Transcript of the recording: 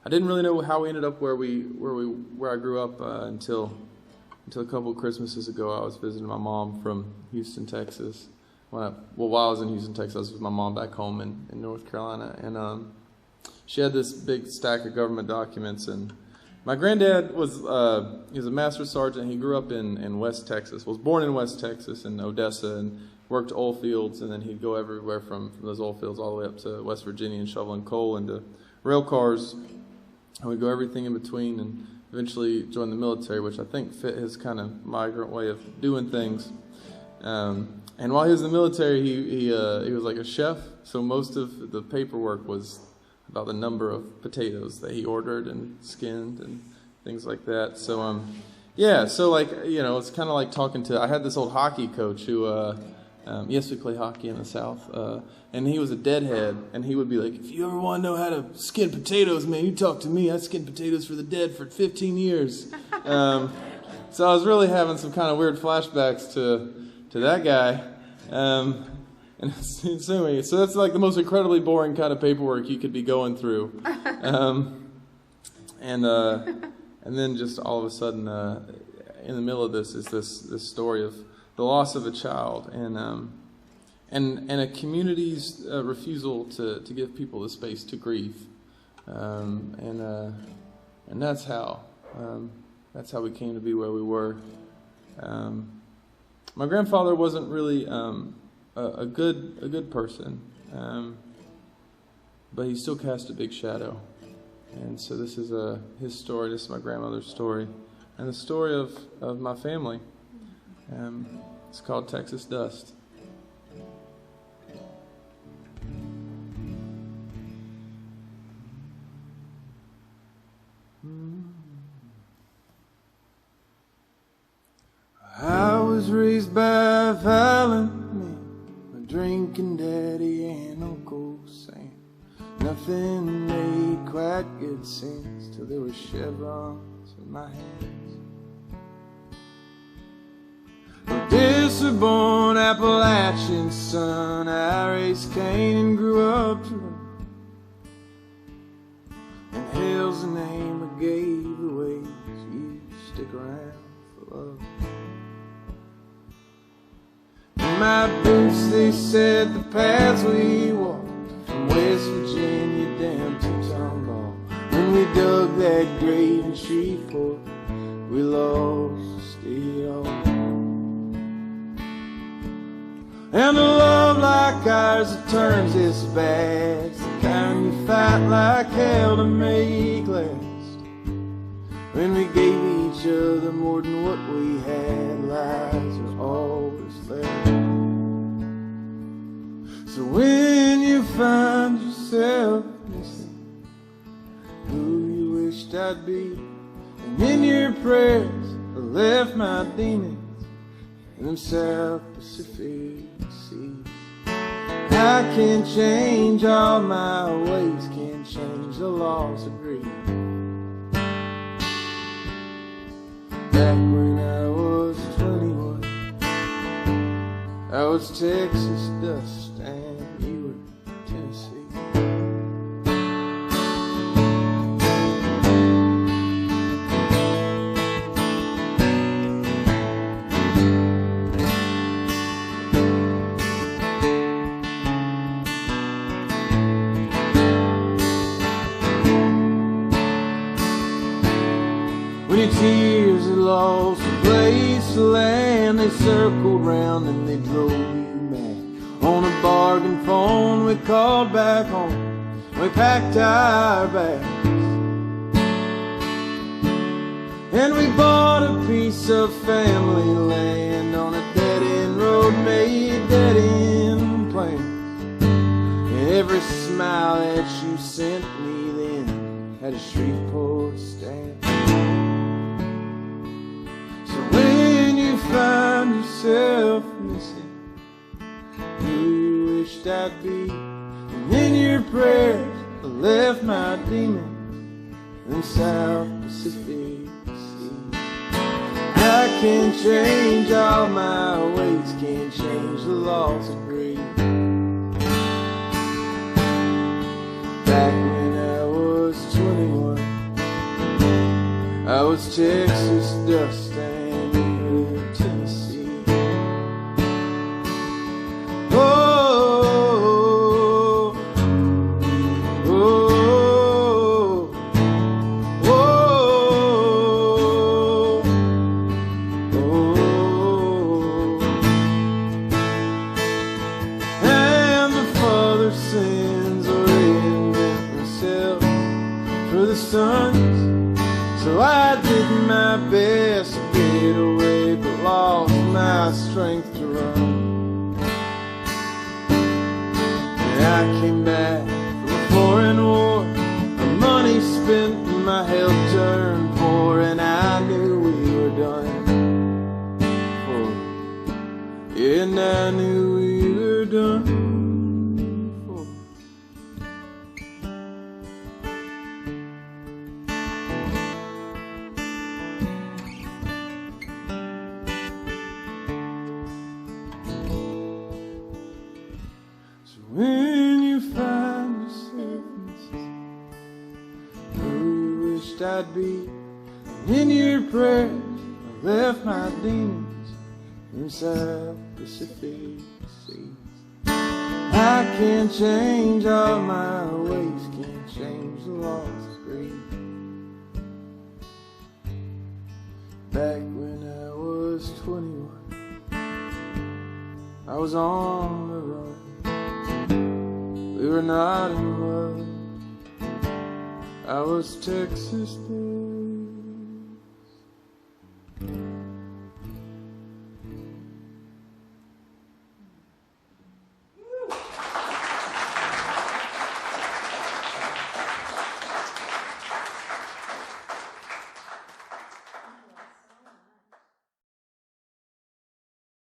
I didn't really know how we ended up where I grew up until a couple of Christmases ago. I was visiting my mom from Houston, Texas. While I was in Houston, Texas, I was with my mom back home in North Carolina, and she had this big stack of government documents. And my granddad was he was a master sergeant. He grew up in West Texas. Was born in West Texas in Odessa, and worked oil fields, and then he'd go everywhere from those oil fields all the way up to West Virginia and shoveling coal into rail cars. And we'd go everything in between, and eventually joined the military, which I think fit his kind of migrant way of doing things. And while he was in the military, he was like a chef, so most of the paperwork was about the number of potatoes that he ordered and skinned and things like that. So so like, it's kind of like talking to. I had this old hockey coach who. Yes, we play hockey in the South, and he was a deadhead, and he would be like, if you ever want to know how to skin potatoes, man, you talk to me. I skinned potatoes for the dead for 15 years. So I was really having some kind of weird flashbacks to that guy. And so that's like the most incredibly boring kind of paperwork you could be going through. And then just all of a sudden, in the middle of this is this story of the loss of a child, and a community's refusal to give people the space to grieve, and that's how we came to be where we were. My grandfather wasn't really a good person, but he still cast a big shadow, and so this is his story. This is my grandmother's story, and the story of my family. It's called Texas Dust. I was raised by violent men, my drinking daddy and Uncle Sam. Nothing made quite good sense till there were chevrons in my hands. Disser-born Appalachian son, I raised Cain and grew up to love. And hell's the name I gave the ways you stick around for love. In my boots they said the paths we walked from West Virginia down to Tomball. When we dug that grave in Shreveport, we lost it all. And a love like ours that turns this bad, it's the kind you fight like hell to make last. When we gave each other more than what we had, lies are always left. So when you find yourself missing who you wished I'd be, and in your prayers I left my demons in them South Pacific seas. I can't change all my ways, can't change the laws of greed. Back when I was 21, I was Texas dust and you were Tennessee. When your tears had lost a place to land, they circled round and they drove you mad. On a bargain phone we called back home, we packed our bags, and we bought a piece of family land on a dead-end road made dead-end plans. And every smile that you sent me then had a Shreveport stamp. Find yourself missing who you wished I'd be, and in your prayers I left my demons in South Pacific seas. I can't change all my ways, can't change the laws of greed. Back when I was 21, was Texas dust and you lived Tennessee. Oh, oh, oh, oh. And the father sins or reinvent myself for the sons. So I did my best to get away, but lost my strength to run. And I came back from a foreign war, my money spent and my health turned poor, and I knew we were done for. Yeah, and I knew we were done for. When you find yourself who you wished I'd be, and in your prayers I left my demons inside Pacific seas. I can't change all my ways, can't change the laws of greed. Back when I was 21, I was on the run. We were not in love. I was Texas.